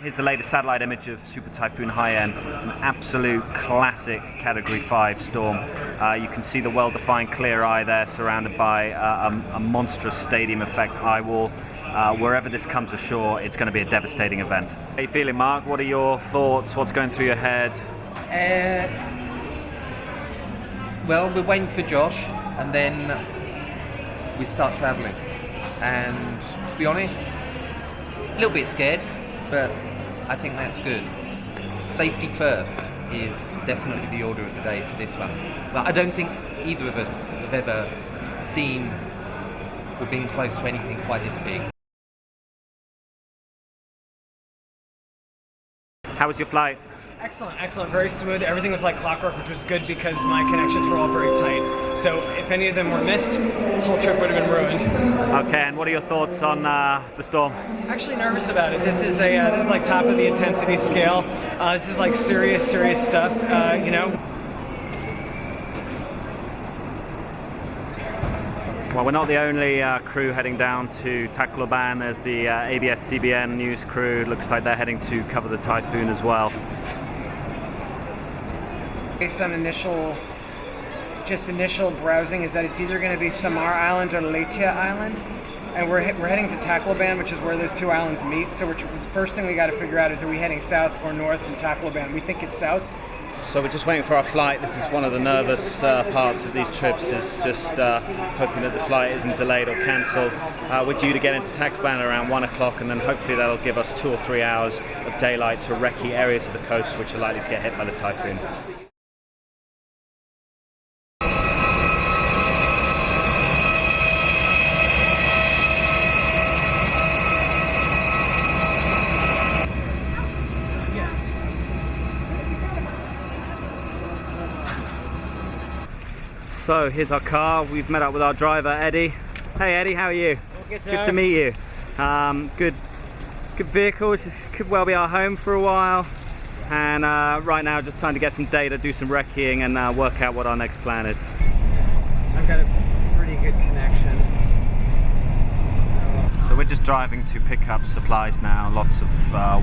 Here's the latest satellite image of Super Typhoon Haiyan, an absolute classic Category 5 storm. You can see the well-defined clear eye there, surrounded by a monstrous stadium effect eye wall. Wherever this comes ashore, it's going to be a devastating event. How are you feeling, Mark? What are your thoughts? What's going through your head? Well, we're waiting for Josh, and then we start travelling. And to be honest, a little bit scared, but I think that's good. Safety first is definitely the order of the day for this one. But I don't think either of us have ever seen or been close to anything quite this big. How was your flight? Excellent, excellent, very smooth. Everything was like clockwork, which was good because my connections were all very tight. So if any of them were missed, this whole trip would have been ruined. Okay, and what are your thoughts on the storm? Actually nervous about it. This is like top of the intensity scale. This is like serious stuff, you know. Well, we're not the only crew heading down to Tacloban. There's the ABS-CBN news crew. It looks like they're heading to cover the typhoon as well. Based on initial browsing, is that it's either going to be Samar Island or Leyte Island, and we're heading to Tacloban, which is where those two islands meet. So the first thing we got to figure out is, are we heading south or north from Tacloban? We think it's south. So we're just waiting for our flight. This is one of the nervous parts of these trips, is just hoping that the flight isn't delayed or cancelled. We're due to get into Tacloban around 1 o'clock, and then hopefully that'll give us 2 or 3 hours of daylight to recce areas of the coast which are likely to get hit by the typhoon. So here's our car. We've met up with our driver, Eddie. Hey Eddie, how are you? Okay, sir. Good to meet you. Good vehicle. This could well be our home for a while. And right now, just trying to get some data, do some recceing, and work out what our next plan is. I've got a pretty good connection. So we're just driving to pick up supplies now. Lots of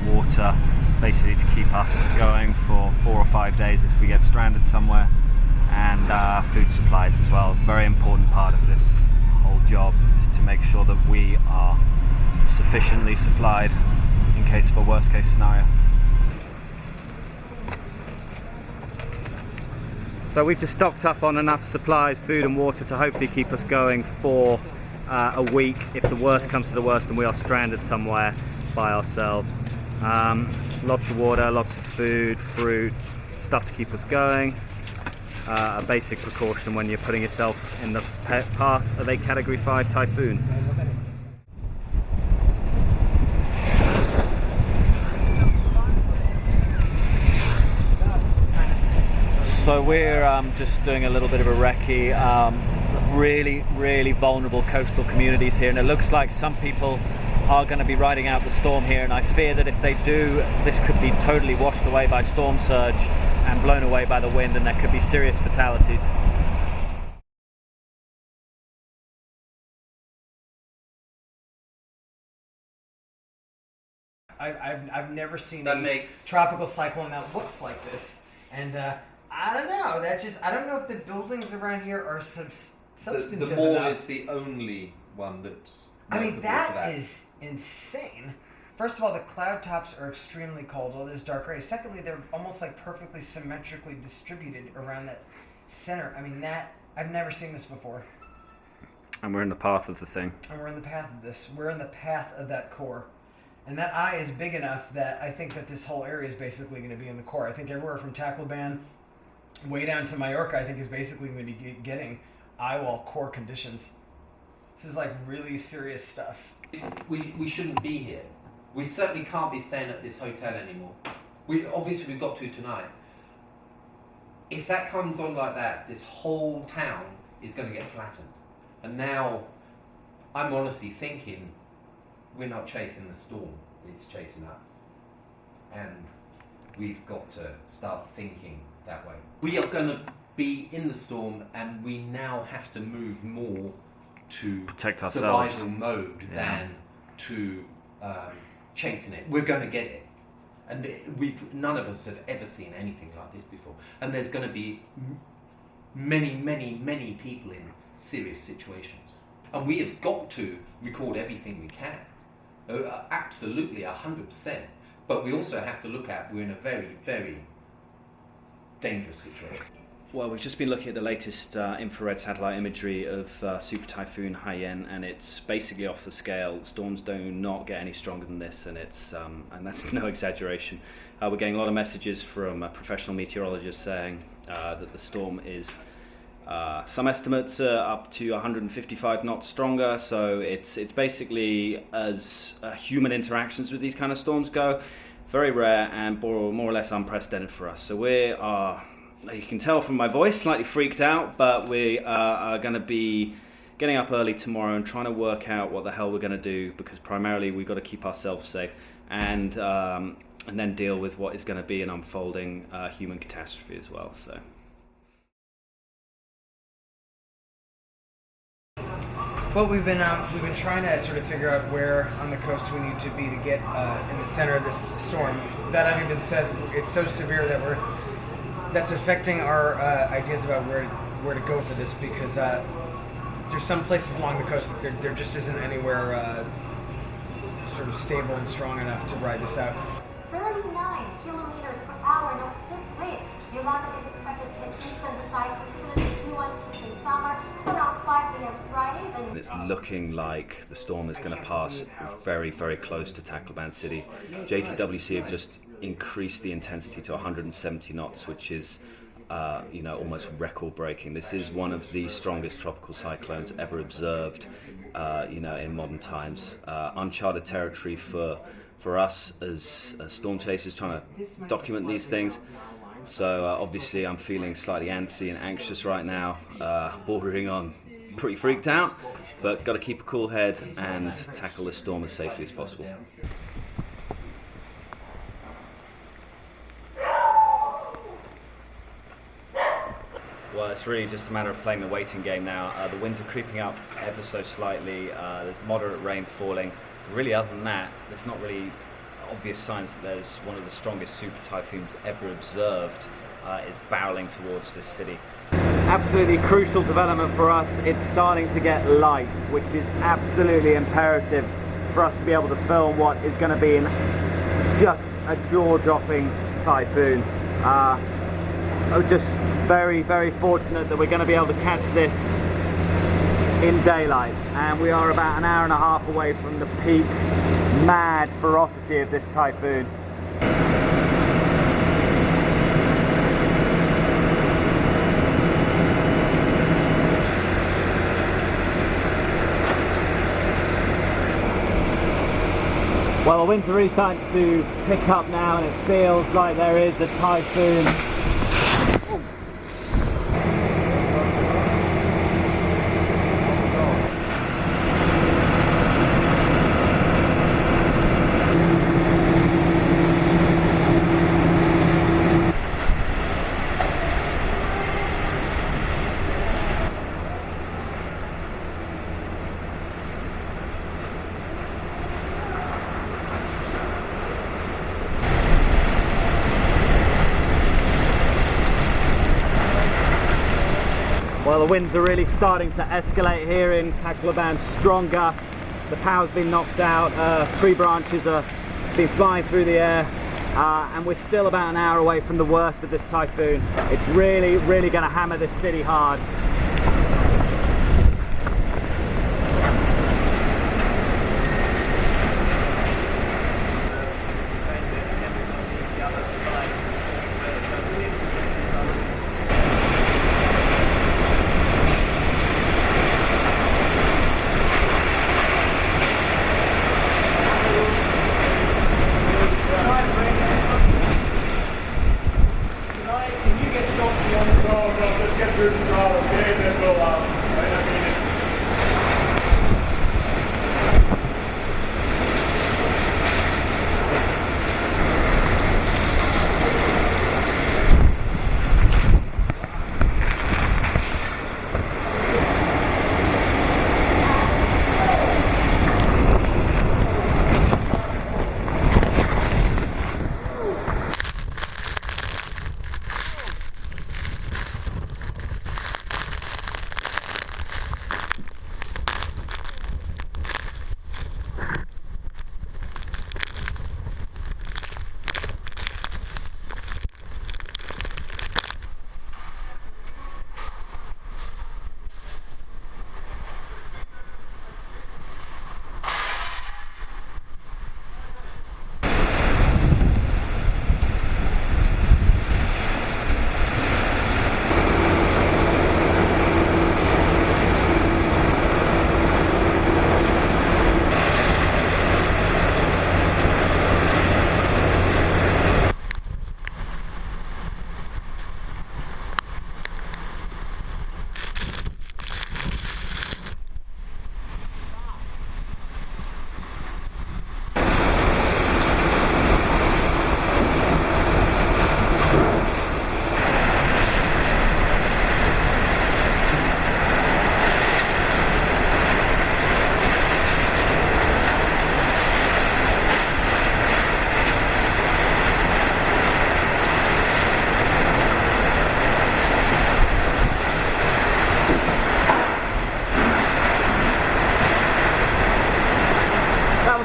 water, basically to keep us going for 4 or 5 days if we get stranded somewhere. And food supplies as well. Very important part of this whole job is to make sure that we are sufficiently supplied in case of a worst case scenario. So we've just stocked up on enough supplies, food and water, to hopefully keep us going for a week if the worst comes to the worst and we are stranded somewhere by ourselves. Lots of water, lots of food, fruit, stuff to keep us going. A basic precaution when you're putting yourself in the path of a Category 5 typhoon. So we're just doing a little bit of a recce. Really vulnerable coastal communities here, and it looks like some people are going to be riding out the storm here, and I fear that if they do, this could be totally washed away by storm surge and blown away by the wind, and there could be serious fatalities. I've never seen a tropical cyclone that looks like this, and I don't know. I don't know if the buildings around here are substantive The mall enough. is the only one that's. I mean, that is insane. First of all, the cloud tops are extremely cold, all this dark gray. Secondly, they're almost like perfectly symmetrically distributed around that center. I mean, I've never seen this before. And we're in the path of the thing. And we're in the path of this. We're in the path of that core. And that eye is big enough that I think that this whole area is basically going to be in the core. I think everywhere from Tacloban way down to Mallorca, I think, is basically going to be getting eye wall core conditions. This is like really serious stuff. We shouldn't be here. We certainly can't be staying at this hotel anymore. We've got to tonight. If that comes on like that, this whole town is going to get flattened. And now, I'm honestly thinking, we're not chasing the storm, it's chasing us. And we've got to start thinking that way. We are going to be in the storm, and we now have to move more to protect ourselves. Survival mode than to chasing it. We're going to get it. and none of us have ever seen anything like this before. And there's going to be many people in serious situations, and we have got to record everything we can. Absolutely, 100%. But we also have to look at we're in a very dangerous situation. Well, we've just been looking at the latest infrared satellite imagery of Super Typhoon Haiyan, and it's basically off the scale. Storms do not get any stronger than this, and and that's no exaggeration. We're getting a lot of messages from professional meteorologists saying that the storm is, some estimates are up to 155 knots stronger. So it's basically, as human interactions with these kind of storms go, very rare and more or less unprecedented for us. So we are, you can tell from my voice, slightly freaked out, but we are going to be getting up early tomorrow and trying to work out what the hell we're going to do, because primarily we've got to keep ourselves safe and then deal with what is going to be an unfolding human catastrophe as well. So. Well, we've been trying to sort of figure out where on the coast we need to be to get in the center of this storm. That having been said, it's so severe that that's affecting our ideas about where to go for this, because there's some places along the coast that there just isn't anywhere sort of stable and strong enough to ride this out. 39 kilometers per hour. Now, this wind, Yolanda is expected to hit eastern the sides, particularly Q1 eastern summer, around 5 p.m. Friday. It's looking like the storm is going to pass very close to Tacloban city. JTWC have just increased the intensity to 170 knots, which is almost record-breaking. This is one of the strongest tropical cyclones ever observed, in modern times. Uncharted territory for us as storm chasers trying to document these things. So obviously I'm feeling slightly antsy and anxious right now, bordering on pretty freaked out, but got to keep a cool head and tackle this storm as safely as possible. Well, it's really just a matter of playing the waiting game now. The winds are creeping up ever so slightly. There's moderate rain falling. Really, other than that, there's not really obvious signs that there's one of the strongest super typhoons ever observed is barreling towards this city. Absolutely crucial development for us. It's starting to get light, which is absolutely imperative for us to be able to film what is going to be just a jaw-dropping typhoon. Just very fortunate that we're going to be able to catch this in daylight, and we are about an hour and a half away from the peak mad ferocity of this typhoon. Well, the winds are really starting to pick up now, and it feels like there is a typhoon. Well, the winds are really starting to escalate here in Tacloban. Strong gusts. The power's been knocked out. Tree branches are been flying through the air, and we're still about an hour away from the worst of this typhoon. It's really going to hammer this city hard.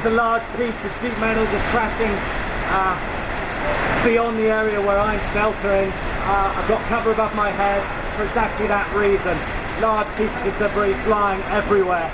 a large piece of sheet metal just crashing beyond the area where I'm sheltering. I've got cover above my head for exactly that reason. Large pieces of debris flying everywhere.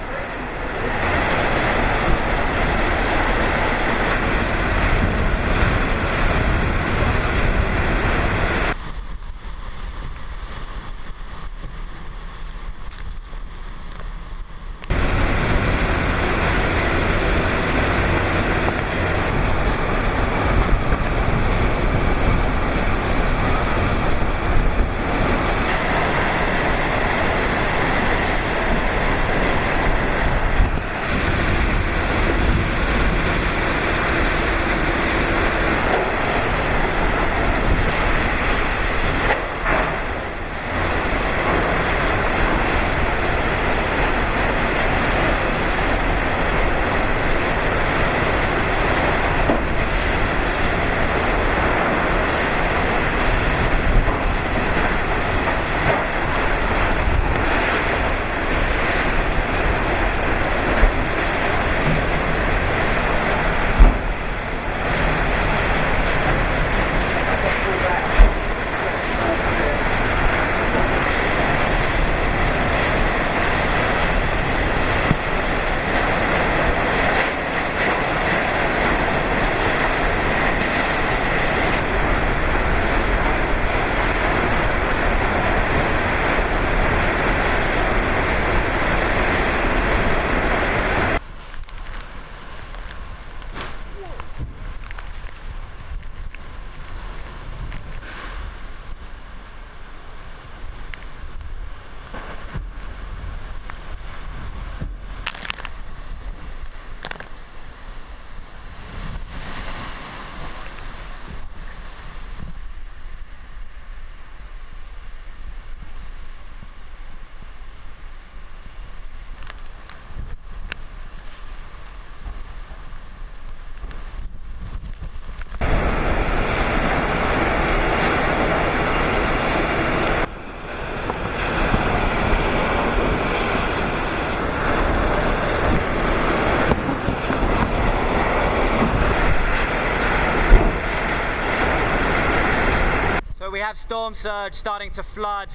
We have storm surge starting to flood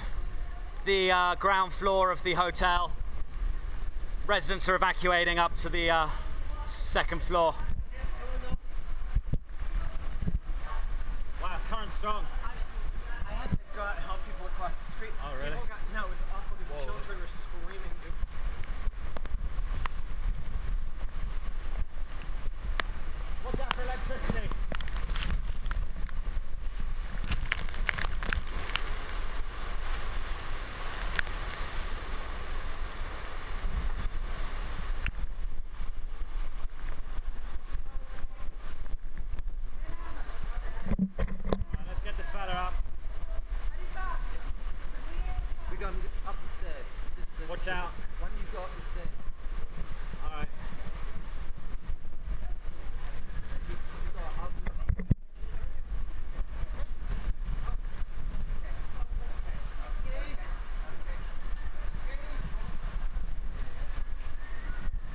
the ground floor of the hotel. Residents are evacuating up to the second floor. Wow, current strong. I had to go out and help people across the street. Oh, really? No, it was awful. These children were screaming. Watch out for electricity. Let's get this fella up. We're going up the stairs. Watch out. One you go up the stairs. Alright.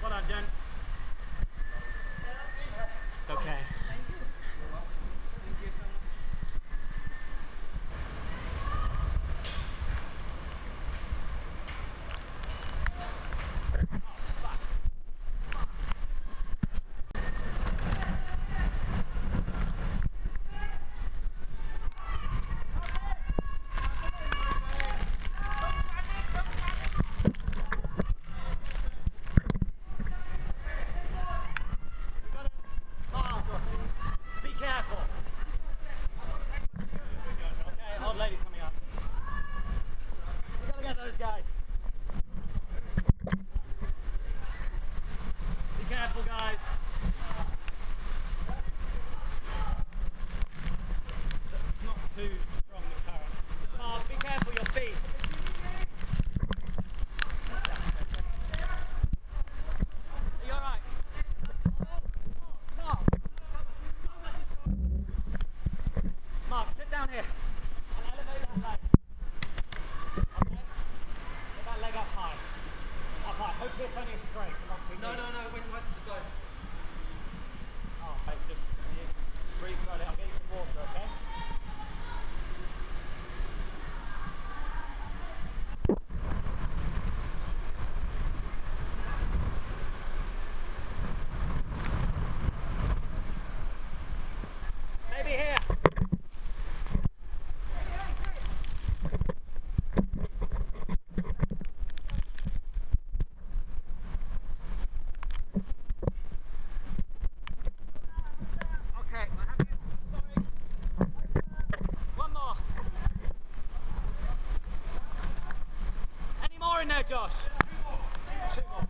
Well done, gents. It's okay. Be careful. Okay, old lady coming up. We gotta get those guys. Be careful, guys. It's not too strong the current. Mark, be careful your feet. Are you alright? Mark, sit down here and elevate that leg. Okay? Get that leg up high. Up high. Hopefully it's only straight, not too deep. No, went right to the go. in there, Josh. 2 more.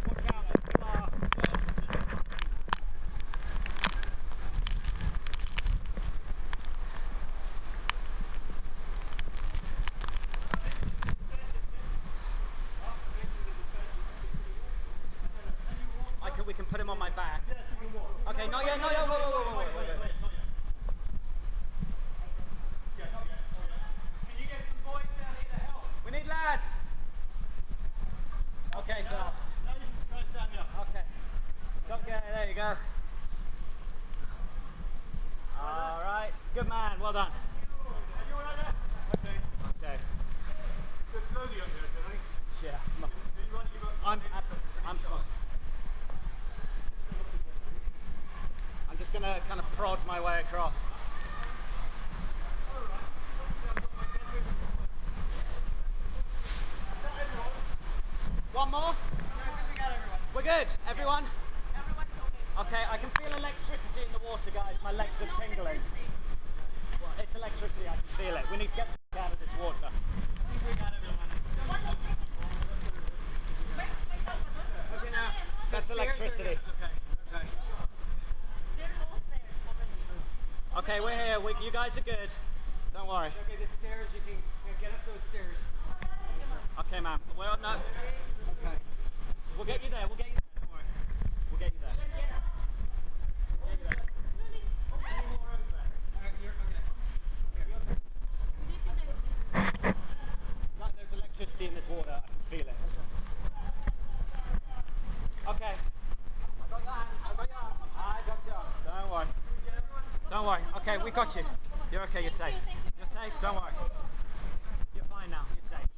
Watch out, there's glass. We can put him on my back. Okay, not yet, not yet. Wait. Can you get some boys down here to help? We need lads. Okay, so. Okay. It's okay, there you go. Alright, good man, well done. Okay. Go slowly up there, can I? Yeah. I'm fine. I'm just going to kind of prod my way across. One more? We're good, everyone? Okay, I can feel electricity in the water, guys. My legs are tingling. Well, it's electricity, I can feel it. We need to get the out of this water. Okay, now. That's electricity. Okay, we're here. You guys are good. Don't worry. Okay, the stairs, you can get up those stairs. Okay, ma'am. Well, no. Okay. We'll get you there. We'll get you there. Don't worry. We'll get you there. We'll get you there. Any more over there? Alright, you're okay. Like there's electricity in this water. I can feel it. Okay. I got your hand. I got your arm. I got your arm. Don't worry. Don't worry. Okay, we got you. You're okay. You're safe. You're safe. Don't worry. You're fine now. You're safe.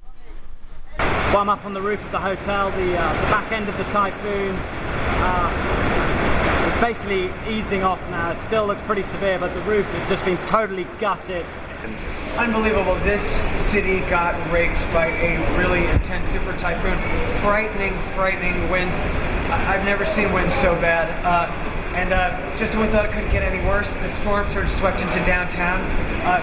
Well, I'm up on the roof of the hotel. The back end of the Typhoon is basically easing off now. It still looks pretty severe, but the roof has just been totally gutted. Unbelievable. This city got raked by a really intense super typhoon. Frightening winds. I've never seen winds so bad. Just when we thought it couldn't get any worse, the storm surge swept into downtown,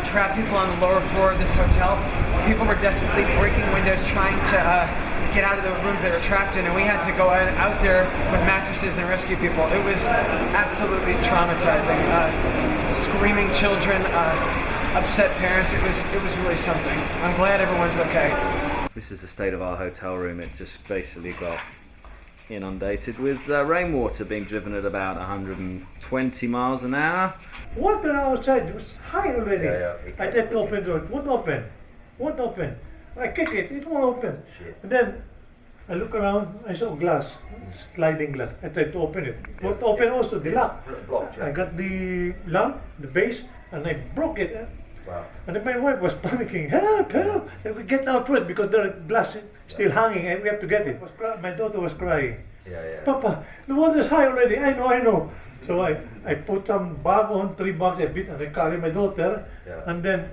trapped people on the lower floor of this hotel. People were desperately breaking windows, trying to get out of the rooms they were trapped in, and we had to go out there with mattresses and rescue people. It was absolutely traumatizing. Screaming children, upset parents. It was really something. I'm glad everyone's okay. This is the state of our hotel room. It just basically got inundated with rainwater being driven at about 120 miles an hour. Water outside was high already. Yeah, I tried to open the door. It won't open. I kick it. It won't open. Shit. And then I look around. I saw glass, sliding glass. I tried to open it. It won't open also. The lock. I got the lamp, the base, and I broke it. Wow. And then my wife was panicking. Help! Help! I said, get out first because the glass is still hanging and we have to get it. My daughter was crying. Yeah. Papa, the water's high already. I know. So I put some bag on, 3 bags a bit, and I carry my daughter. Yeah. And then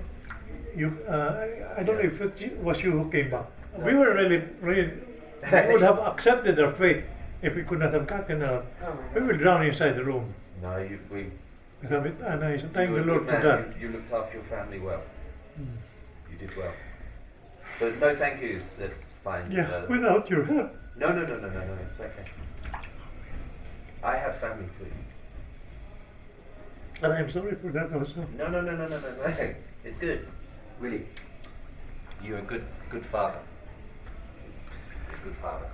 I don't know if it was you who came back. We were really, we would have accepted our fate if we could not have gotten her. We were drown inside the room. No, we. And I thank You the were a Lord good for man. that. You looked after your family well. You did well. But no thank yous, that's fine. Yeah, without your help. No, it's okay. I have family too. And I'm sorry for that also. No. It's good. Really. You're a good father. A good father.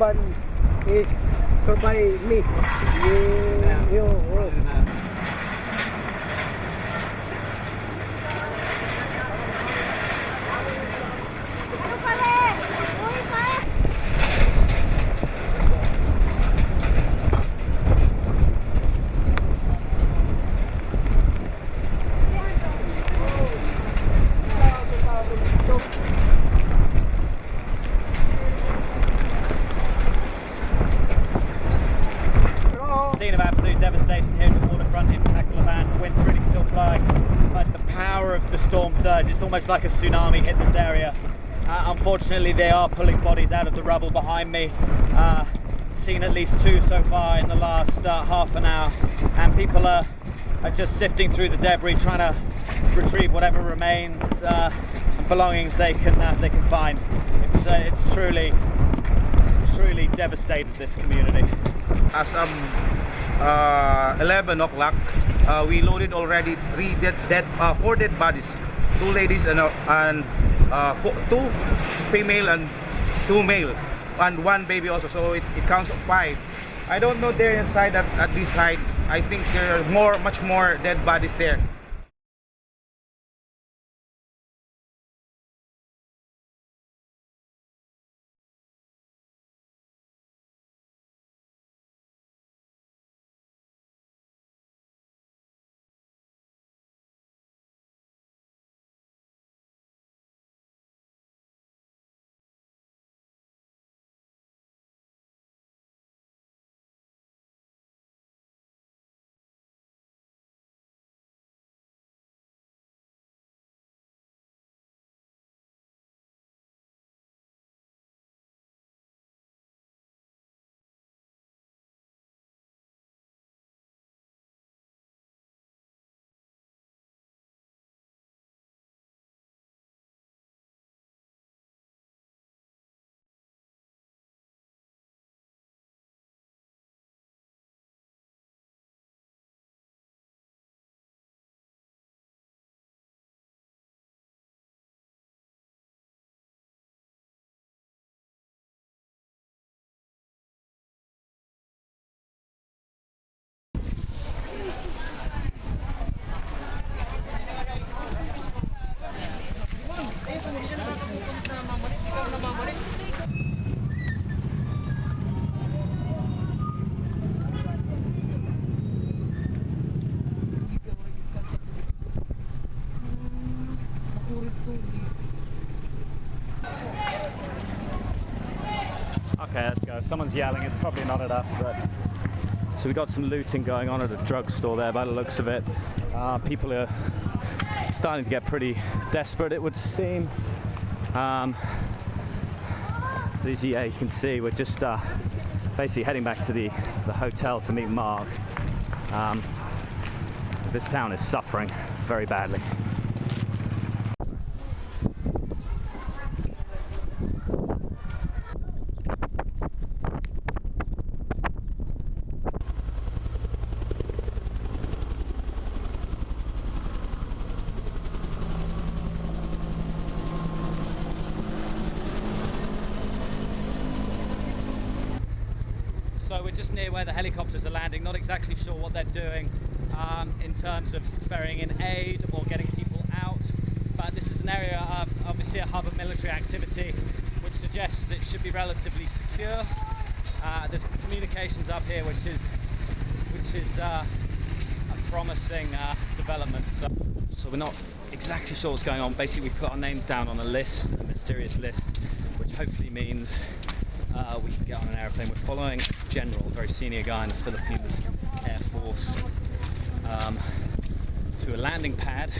Tacloban is survive me. Oh. Scene of absolute devastation here at the waterfront in Tacloban. The wind's really still blowing, but the power of the storm surge, it's almost like a tsunami hit this area. Unfortunately, they are pulling bodies out of the rubble behind me. Seen at least 2 so far in the last half an hour, and people are just sifting through the debris, trying to retrieve whatever remains belongings they can find. It's truly devastated this community. As of 11 o'clock, we loaded already 4 dead bodies, 2 ladies and 2 female and 2 male, and 1 baby also. So it counts 5. I don't know there inside at this height. I think there are much more dead bodies there. Okay, let's go. Someone's yelling. It's probably not at us, but so we got some looting going on at a drugstore there by the looks of it. People are starting to get pretty desperate, it would seem. Yeah, you can see we're just basically heading back to the hotel to meet Mark. This town is suffering very badly. So we're just near where the helicopters are landing, not exactly sure what they're doing in terms of ferrying in aid or getting people out, but this is an area of obviously a hub of military activity, which suggests it should be relatively secure. There's communications up here, which is a promising development. So we're not exactly sure what's going on. Basically, we put our names down on a list, a mysterious list, which hopefully means we can get on an airplane. We're following a general, a very senior guy in the Philippines Air Force, to a landing pad.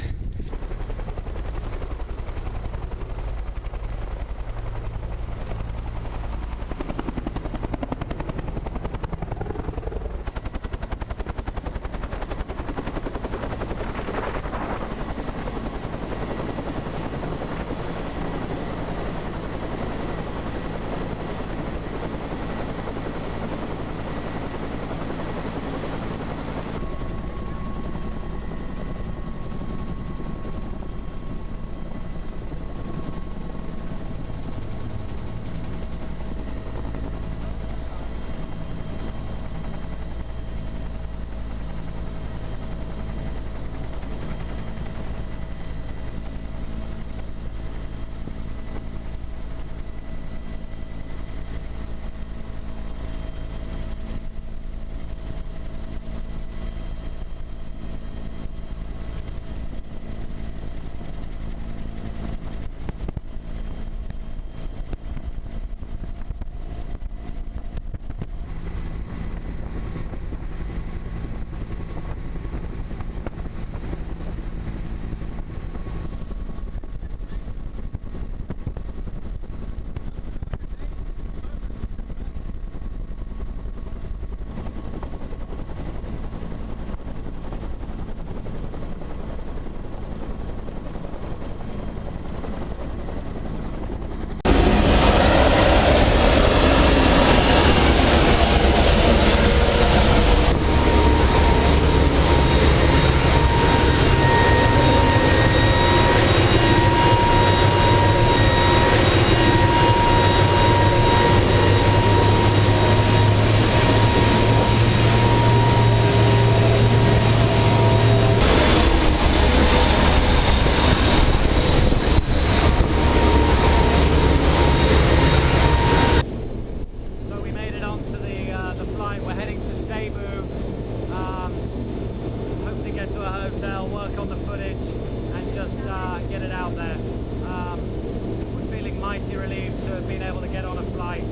been able to get on a flight.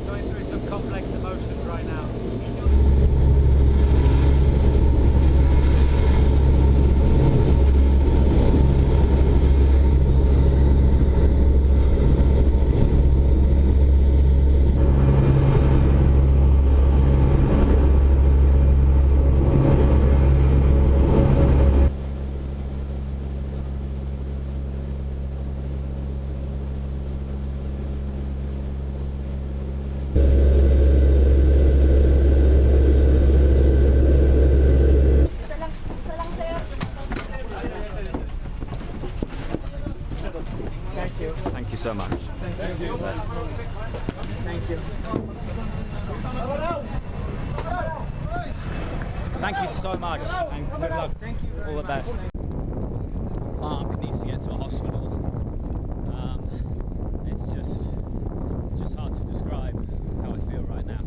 Going through some complex emotions right now. Thank you so much. Thank you. Thank you. Thank you so much, and good luck. Thank you. All the best. Mark needs to get to a hospital. It's just hard to describe how I feel right now.